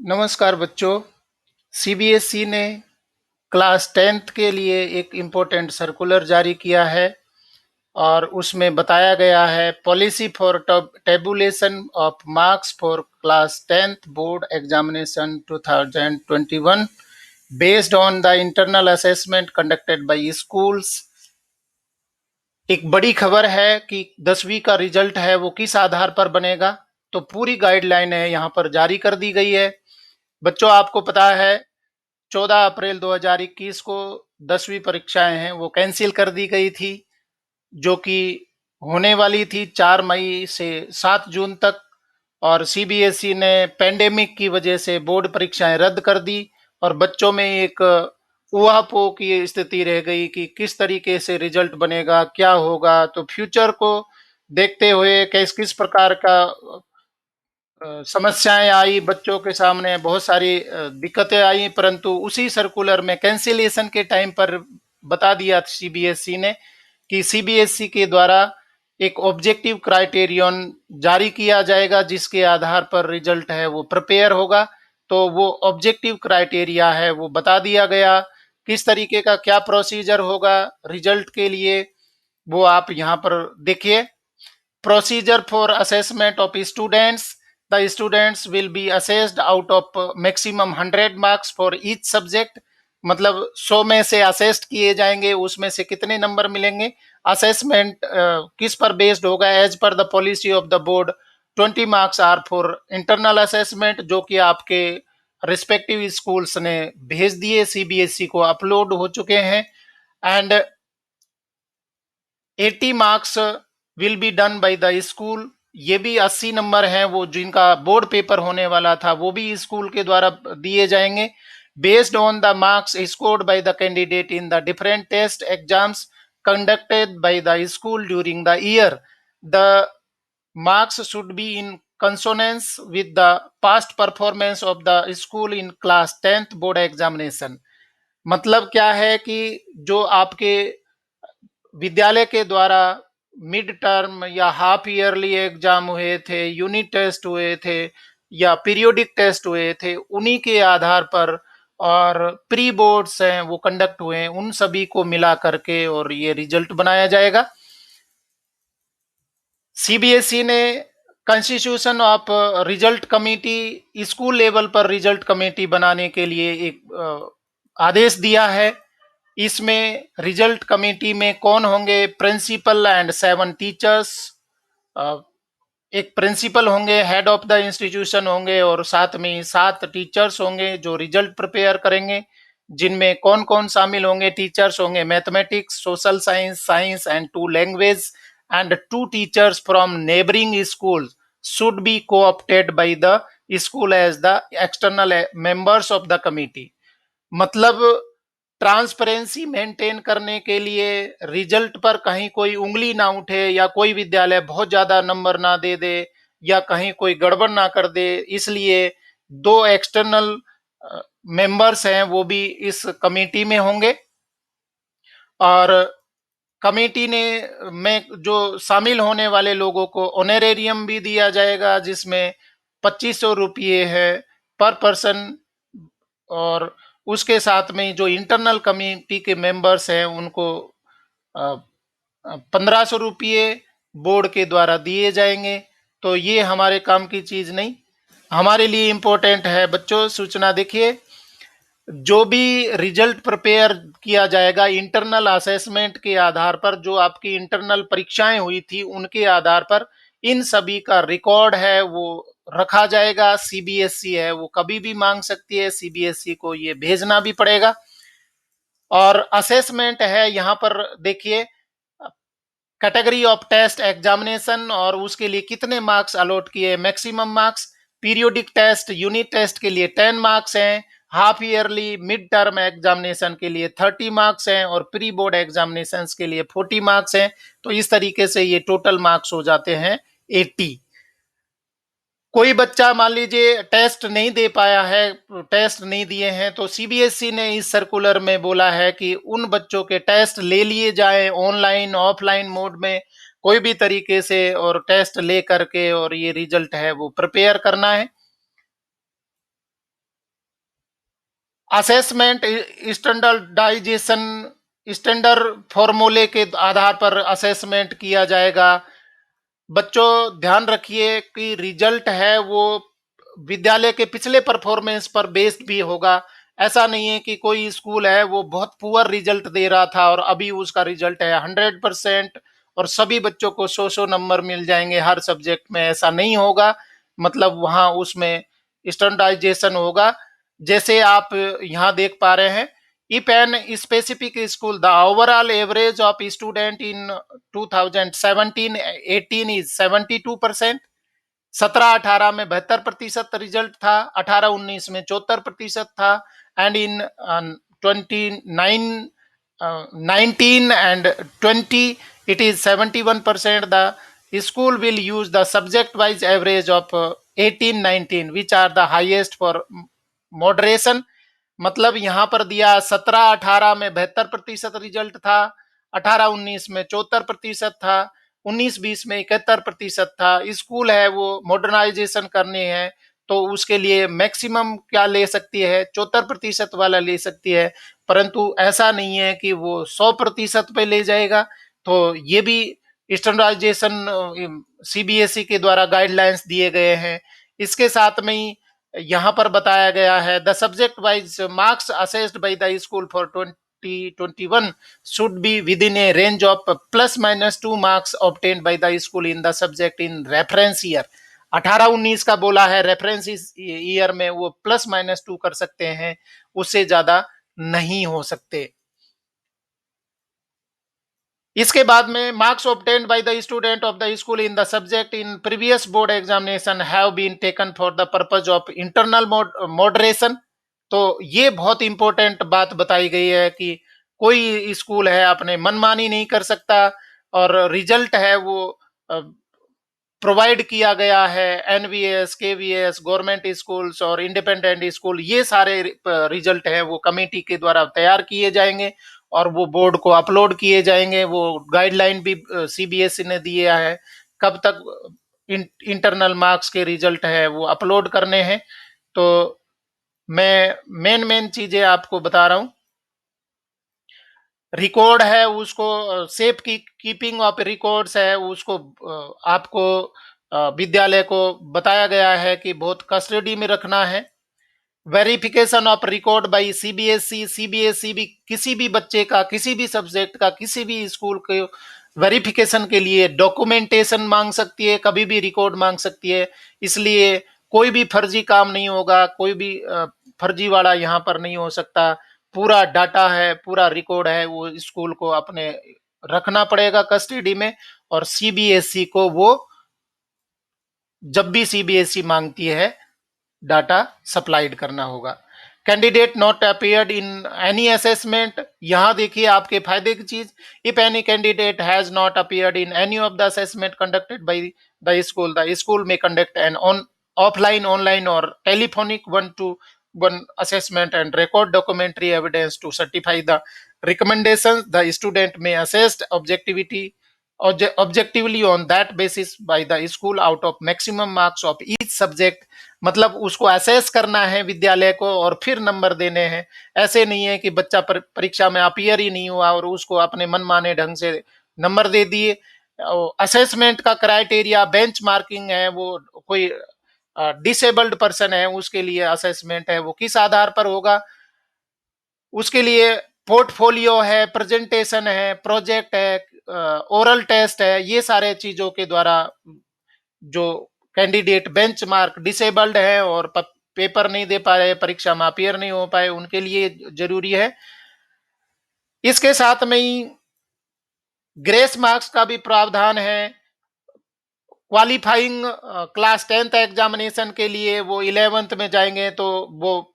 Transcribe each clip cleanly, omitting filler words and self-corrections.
नमस्कार बच्चों। सीबीएसई ने क्लास 10th के लिए एक इम्पोर्टेंट सर्कुलर जारी किया है और उसमें बताया गया है policy for tabulation of marks for class 10th board examination 2021 based on the internal assessment conducted bye schools. एक बड़ी खबर है कि 10वीं का रिजल्ट है वो किस आधार पर बनेगा। तो पूरी गाइडलाइन है यहाँ पर जारी कर दी गई है। बच्चों, आपको पता है 14 अप्रैल 2021 को 10वीं परीक्षाएं हैं वो कैंसिल कर दी गई थी, जो कि होने वाली थी 4 मई से 7 जून तक। और सीबीएसई ने पेंडेमिक की वजह से बोर्ड परीक्षाएं रद्द कर दी और बच्चों में एक ऊहापोह की स्थिति रह गई कि किस तरीके से रिजल्ट बनेगा, क्या होगा। तो फ्यूचर को देखते हुए किस किस प्रकार का समस्याएं आई बच्चों के सामने, बहुत सारी दिक्कतें आई, परंतु उसी सर्कुलर में कैंसिलेशन के टाइम पर बता दिया सीबीएसई ने कि सीबीएसई के द्वारा एक ऑब्जेक्टिव क्राइटेरियन जारी किया जाएगा जिसके आधार पर रिजल्ट है वो प्रिपेयर होगा। तो वो ऑब्जेक्टिव क्राइटेरिया है वो बता दिया गया, किस तरीके का क्या प्रोसीजर होगा रिजल्ट के लिए, वो आप यहाँ पर देखिए। Procedure for assessment of students. The students will be assessed out of maximum 100 marks for each subject. मतलब 100 में से असेस्ड किए जाएंगे, उसमें से कितने नंबर मिलेंगे। असेसमेंट किस पर बेस्ड होगा? As per the policy of the board 20 marks are for internal assessment, जो कि आपके रिस्पेक्टिव स्कूल्स ने भेज दिए, सीबीएसई को अपलोड हो चुके हैं। And 80 marks will be done by the school. ये भी 80 नंबर हैं वो जिनका बोर्ड पेपर होने वाला था वो भी स्कूल के द्वारा दिए जाएंगे, based on the marks scored by the candidate in the different test exams conducted by the school during the year. The marks should be in consonance with the past performance of the school in class 10th board examination. मतलब क्या है कि जो आपके विद्यालय के द्वारा mid term या हाफ ईयरली एग्जाम हुए थे, यूनिट टेस्ट हुए थे या पीरियोडिक टेस्ट हुए थे, उन्हीं के आधार पर और प्री बोर्ड्स हैं वो कंडक्ट हुए हैं, उन सभी को मिला करके और ये रिजल्ट बनाया जाएगा। सीबीएसई ने constitution of result committee, school level पर रिजल्ट कमेटी बनाने के लिए एक आदेश दिया है। इसमें रिजल्ट कमेटी में कौन होंगे? Principal and 7 teachers. एक प्रिंसिपल होंगे, हेड ऑफ द इंस्टीट्यूशन होंगे और साथ में 7 टीचर्स होंगे जो रिजल्ट प्रिपेयर करेंगे। जिनमें कौन कौन शामिल होंगे? टीचर्स होंगे mathematics, social science, science and 2 language, and 2 teachers from neighbouring school should be coopted by the school as the external members of the committee. मतलब ट्रांसपेरेंसी मेंटेन करने के लिए, रिजल्ट पर कहीं कोई उंगली ना उठे या कोई विद्यालय बहुत ज्यादा नंबर ना दे दे या कहीं कोई गड़बड़ ना कर दे, इसलिए 2 एक्सटर्नल मेंबर्स हैं वो भी इस कमेटी में होंगे। और कमेटी ने में जो शामिल होने वाले लोगों को ऑनरेरियम भी दिया जाएगा, जिसमें 2500 रुपये है पर पर्सन। और उसके साथ में जो इंटरनल कमेटी के मेंबर्स हैं उनको 1500 रुपये बोर्ड के द्वारा दिए जाएंगे। तो ये हमारे काम की चीज नहीं, हमारे लिए इम्पोर्टेंट है। बच्चों, सूचना देखिए, जो भी रिजल्ट प्रिपेयर किया जाएगा इंटरनल असेसमेंट के आधार पर, जो आपकी इंटरनल परीक्षाएं हुई थी उनके आधार पर इन सभी का रिकॉर्ड है वो रखा जाएगा। सीबीएसई है वो कभी भी मांग सकती है, सीबीएसई को ये भेजना भी पड़ेगा। और असेसमेंट है यहाँ पर देखिए, कैटेगरी ऑफ टेस्ट एग्जामिनेशन और उसके लिए कितने मार्क्स अलॉट किए, maximum marks. Periodic test, unit test के लिए 10 मार्क्स हैं, half yearly mid term examination के लिए 30 मार्क्स हैं और प्री बोर्ड एग्जामिनेशन के लिए 40 मार्क्स हैं। तो इस तरीके से ये टोटल मार्क्स हो जाते हैं 80। कोई बच्चा मान लीजिए टेस्ट नहीं दे पाया है, टेस्ट नहीं दिए हैं, तो सीबीएसई ने इस सर्कुलर में बोला है कि उन बच्चों के टेस्ट ले लिए जाएं ऑनलाइन ऑफलाइन मोड में, कोई भी तरीके से, और टेस्ट ले करके और ये रिजल्ट है वो प्रिपेयर करना है। असेसमेंट स्टैंडर्डाइजेशन, स्टैंडर्ड फॉर्मूले के आधार पर असेसमेंट किया जाएगा। बच्चों ध्यान रखिए कि रिजल्ट है वो विद्यालय के पिछले परफॉर्मेंस पर बेस्ड भी होगा। ऐसा नहीं है कि कोई स्कूल है वो बहुत पुअर रिजल्ट दे रहा था और अभी उसका रिजल्ट है 100% और सभी बच्चों को 100 नंबर मिल जाएंगे हर सब्जेक्ट में, ऐसा नहीं होगा। मतलब वहाँ उसमें स्टैंडर्डाइजेशन होगा। जैसे आप यहाँ देख पा रहे हैं, if an specific school the overall average of student in 2017-18 is 72%, 17-18 में 72% रिजल्ट था, 18-19 में 74% था, and in 29 19 and 20 it is 71%. The school will use the subject wise average of 18-19 which are the highest for moderation। मतलब यहाँ पर दिया 17-18 में 72% result था, 18-19 में 74% था, 19-20 में 71% था। स्कूल है वो मॉडर्नाइजेशन करनी है तो उसके लिए मैक्सिमम क्या ले सकती है, 74% वाला ले सकती है, परंतु ऐसा नहीं है कि वो 100% पे ले जाएगा। तो ये भी स्टैंडर्डाइजेशन सीबीएसई के द्वारा गाइडलाइंस दिए गए हैं। इसके साथ में ही यहाँ पर बताया गया है, the subject wise marks assessed bye the school for 2021 should be within a range of +- 2 marks obtained by the school in the subject in reference year। 18-19 का बोला है, रेफरेंस ईयर में वो +- 2 कर सकते हैं, उससे ज्यादा नहीं हो सकते। इसके बाद में marks obtained by the student of the school in the subject in previous board examination have been taken for the purpose of internal moderation. तो ये बहुत इंपॉर्टेंट बात बताई गई है कि कोई स्कूल है अपने मनमानी नहीं कर सकता, और रिजल्ट है वो प्रोवाइड किया गया है। एनवीएस, केवीएस, गवर्नमेंट स्कूल्स और इंडिपेंडेंट स्कूल, ये सारे रिजल्ट हैं वो कमेटी के द्वारा तैयार किए जाएंगे और वो बोर्ड को अपलोड किए जाएंगे। वो गाइडलाइन भी सीबीएसई ने दिया है कब तक इंटरनल मार्क्स के रिजल्ट है वो अपलोड करने हैं। तो मैं मेन मेन चीजें आपको बता रहा हूँ। रिकॉर्ड है उसको सेफ की कीपिंग ऑफ रिकॉर्ड्स है उसको आपको विद्यालय को बताया गया है कि बहुत कस्टडी में रखना है। Verification of record by CBSE, CBSE भी किसी भी बच्चे का, किसी भी सब्जेक्ट का, किसी भी स्कूल के वेरिफिकेशन के लिए डॉक्यूमेंटेशन मांग सकती है, कभी भी रिकॉर्ड मांग सकती है। इसलिए कोई भी फर्जी काम नहीं होगा, कोई भी फर्जीवाड़ा यहाँ पर नहीं हो सकता। पूरा डाटा है, पूरा रिकॉर्ड है, वो स्कूल को अपने रखना पड़ेगा कस्टडी में, और सीबीएसई को वो जब भी सीबीएसई मांगती है डाटा सप्लाइड करना होगा। Candidate not appeared in any assessment, यहां देखिए आपके फायदे की चीज, if any candidate has not appeared in any of the assessment conducted by the school में conduct an on offline, online और telephonic 1-to-1 assessment and record documentary evidence to certify the recommendations the student may assessed objectively on that basis by the school out of maximum marks of each subject। मतलब उसको assess करना है विद्यालय को और फिर number देने हैं। ऐसे नहीं है कि बच्चा परीक्षा में अपियर ही नहीं हुआ और उसको अपने मनमाने ढंग से नंबर दे दिए। असेसमेंट का क्राइटेरिया बेंच मार्किंग है, वो कोई डिसेबल्ड पर्सन है उसके लिए असेसमेंट है, वो किस आधार पर होगा, उसके लिए पोर्टफोलियो है, प्रेजेंटेशन है, प्रोजेक्ट है, ओरल टेस्ट है, ये सारे चीजों के द्वारा जो कैंडिडेट बेंच मार्क डिसेबल्ड है और पेपर नहीं दे पा रहे, परीक्षा में अपियर नहीं हो पाए, उनके लिए जरूरी है। इसके साथ में ही ग्रेस मार्क्स का भी प्रावधान है। क्वालिफाइंग क्लास 10th एग्जामिनेशन के लिए वो 11th में जाएंगे तो वो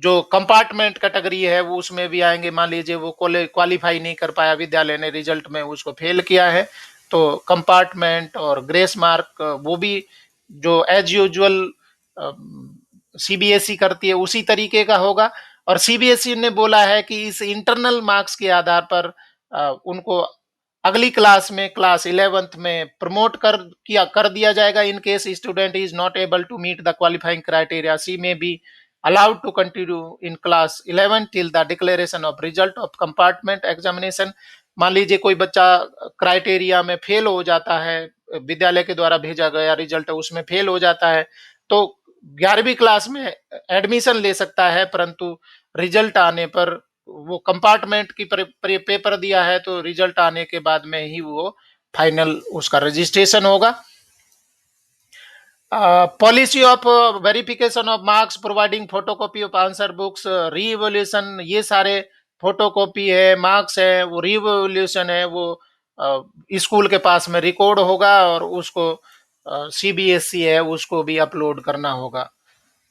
जो कंपार्टमेंट कैटेगरी है वो उसमें भी आएंगे। मान लीजिए वो क्वालिफाई नहीं कर पाया, विद्यालय ने रिजल्ट में उसको फेल किया है, तो कंपार्टमेंट और ग्रेस मार्क वो भी जो एज यूजुअल सीबीएसई करती है उसी तरीके का होगा। और सीबीएसई ने बोला है कि इस इंटरनल मार्क्स के आधार पर उनको अगली क्लास में, क्लास 11th में प्रमोट कर दिया जाएगा in case student is not able to meet the qualifying criteria. C में भी allowed to continue in class 11 till the declaration of result of compartment examination। मान लीजिए कोई बच्चा क्राइटेरिया में फेल हो जाता है, विद्यालय के द्वारा भेजा गया रिजल्ट उसमें फेल हो जाता है, तो 11वीं क्लास में एडमिशन ले सकता है, परंतु रिजल्ट आने पर वो कंपार्टमेंट की पेपर दिया है तो रिजल्ट आने के बाद में ही वो फाइनल उसका रजिस्ट्रेशन होगा। Policy of verification of marks providing photocopy of answer books revolution, ये सारे फोटोकॉपी है, मार्क्स है, वो रीवोल्यूशन है, वो स्कूल के पास में रिकॉर्ड होगा और उसको सीबीएसई है उसको भी अपलोड करना होगा।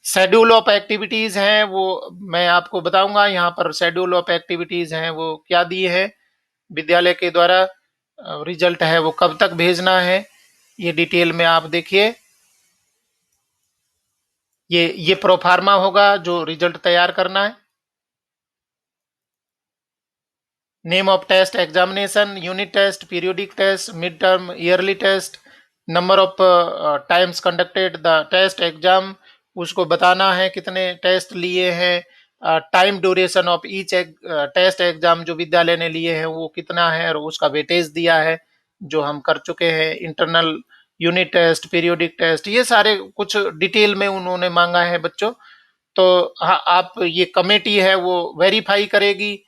शेड्यूल ऑफ एक्टिविटीज हैं वो मैं आपको बताऊंगा, यहाँ पर शेड्यूल ऑफ एक्टिविटीज हैं वो क्या दिए हैं विद्यालय के द्वारा, रिजल्ट है वो कब तक भेजना है, ये डिटेल में आप देखिए। ये प्रोफार्मा होगा जो रिजल्ट तैयार करना है। Name of test, examination, unit test, periodic test, mid term, yearly test, number of times conducted the test exam, उसको बताना है कितने टेस्ट लिए हैं, time duration of each test exam जो विद्यालय ने लिए हैं वो कितना है और उसका वेटेज दिया है जो हम कर चुके हैं। Internal unit test, periodic test, ये सारे कुछ डिटेल में उन्होंने मांगा है बच्चों। तो हाँ, आप ये कमेटी है वो वेरीफाई करेगी।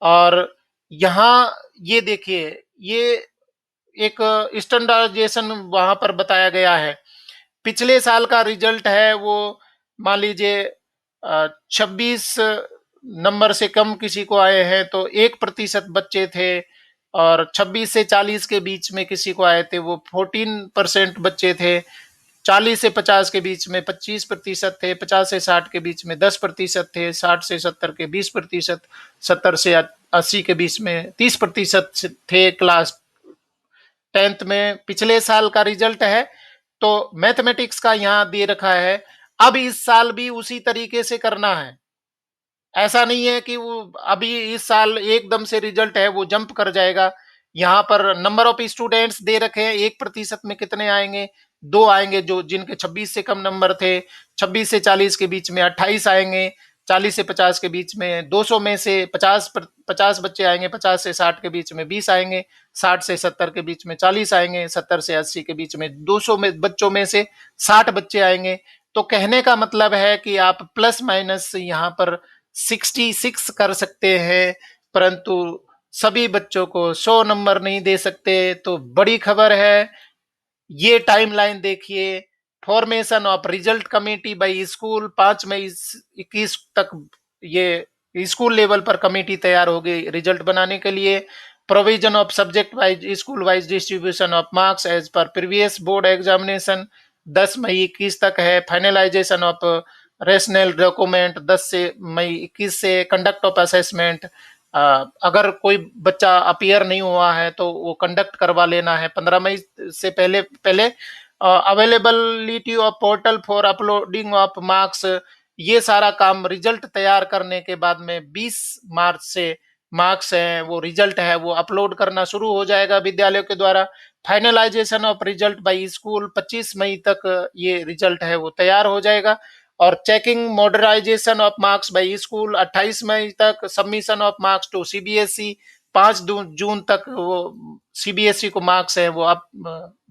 और यहाँ ये देखिए, ये एक स्टैंडर्डाइजेशन वहां पर बताया गया है। पिछले साल का रिजल्ट है वो मान लीजिए 26 नंबर से कम किसी को आए हैं तो 1% बच्चे थे, और 26 से 40 के बीच में किसी को आए थे वो 14% बच्चे थे, 40 से 50 के बीच में 25% थे, 50 से 60 के बीच में 10% थे, 60 से 70 के 20%, 70 से 80 के बीच में 30% थे क्लास 10th में। पिछले साल का रिजल्ट है तो मैथमेटिक्स का यहाँ दे रखा है, अब इस साल भी उसी तरीके से करना है। ऐसा नहीं है कि वो अभी इस साल एकदम से रिजल्ट है वो जंप कर जाएगा। यहाँ पर नंबर ऑफ स्टूडेंट्स दे रखे हैं, 1% में कितने आएंगे, 2 आएंगे जो जिनके 26 से कम नंबर थे, 26 से 40 के बीच में 28 आएंगे, 40 से 50 के बीच में 200 में से 50 बच्चे आएंगे, 50 से 60 के बीच में 20 आएंगे, 60 से 70 के बीच में 40 आएंगे, 70 से 80 के बीच में 200 में बच्चों में से 60 बच्चे आएंगे। तो कहने का मतलब है कि आप प्लस माइनस यहाँ पर 66 कर सकते हैं, परंतु सभी बच्चों को 100 नंबर नहीं दे सकते। तो बड़ी खबर है, ये टाइमलाइन देखिए, formation of result committee by school 5 मई 21 तक ये स्कूल लेवल पर कमेटी तैयार होगी रिजल्ट बनाने के लिए। Provision of subject wise school wise distribution of marks as per previous board examination 10 मई 21 तक है। फाइनलाइजेशन ऑफ रेशनल डॉक्यूमेंट 10 से मई 21 से। कंडक्ट ऑफ असेसमेंट, अगर कोई बच्चा अपीयर नहीं हुआ है तो वो कंडक्ट करवा लेना है 15 मई से पहले पहले। Availability of portal for uploading of marks, ये सारा काम रिजल्ट तैयार करने के बाद में 20 मार्च से मार्क्स हैं वो रिजल्ट है वो अपलोड करना शुरू हो जाएगा विद्यालयों के द्वारा। Finalisation of result by school 25 मई तक ये रिजल्ट है वो तैयार हो जाएगा। और checking modernisation of marks by school 28 मई तक। Submission of marks to CBSE 5 जून तक वो सीबीएसई को मार्क्स है वो अब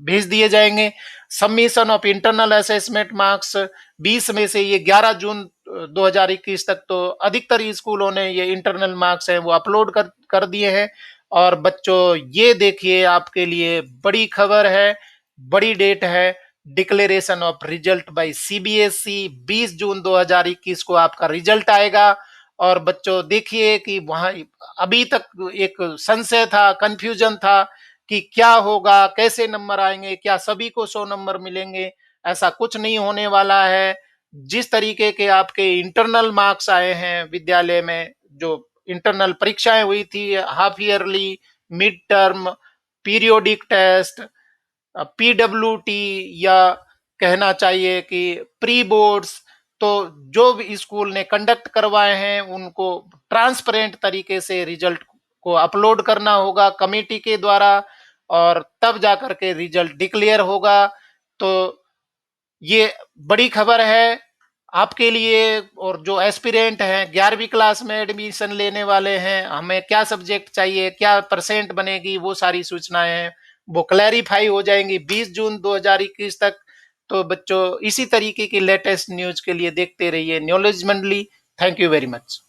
भेज दिए जाएंगे। Submission of internal assessment marks 20 में से ये 11 जून 2021 तक तो अधिकतर स्कूलों ने ये इंटरनल मार्क्स है वो अपलोड कर दिए हैं। और बच्चों ये देखिए आपके लिए बड़ी खबर है, बड़ी डेट है, declaration of result by CBSE 20 जून 2021 को आपका रिजल्ट आएगा। और बच्चों देखिए कि वहां अभी तक एक संशय था, कंफ्यूजन था कि क्या होगा, कैसे नंबर आएंगे, क्या सभी को 100 नंबर मिलेंगे। ऐसा कुछ नहीं होने वाला है। जिस तरीके के आपके इंटरनल मार्क्स आए हैं विद्यालय में, जो इंटरनल परीक्षाएं हुई थी, half yearly, mid term, periodic test, PWT, या कहना चाहिए कि प्री बोर्ड्स, तो जो भी स्कूल ने कंडक्ट करवाए हैं उनको ट्रांसपेरेंट तरीके से रिजल्ट को अपलोड करना होगा कमेटी के द्वारा, और तब जाकर के रिजल्ट डिक्लेयर होगा। तो ये बड़ी खबर है। आपके लिए और जो एस्पिरेंट हैं 11वीं क्लास में एडमिशन लेने वाले हैं, हमें क्या सब्जेक्ट चाहिए, क्या परसेंट बनेगी, वो सारी सूचनाएं हैं वो क्लैरिफाई हो जाएंगी 20 जून 2021 तक। तो बच्चों इसी तरीके की लेटेस्ट न्यूज के लिए देखते रहिए नॉलेजमेंटली। Thank you very much.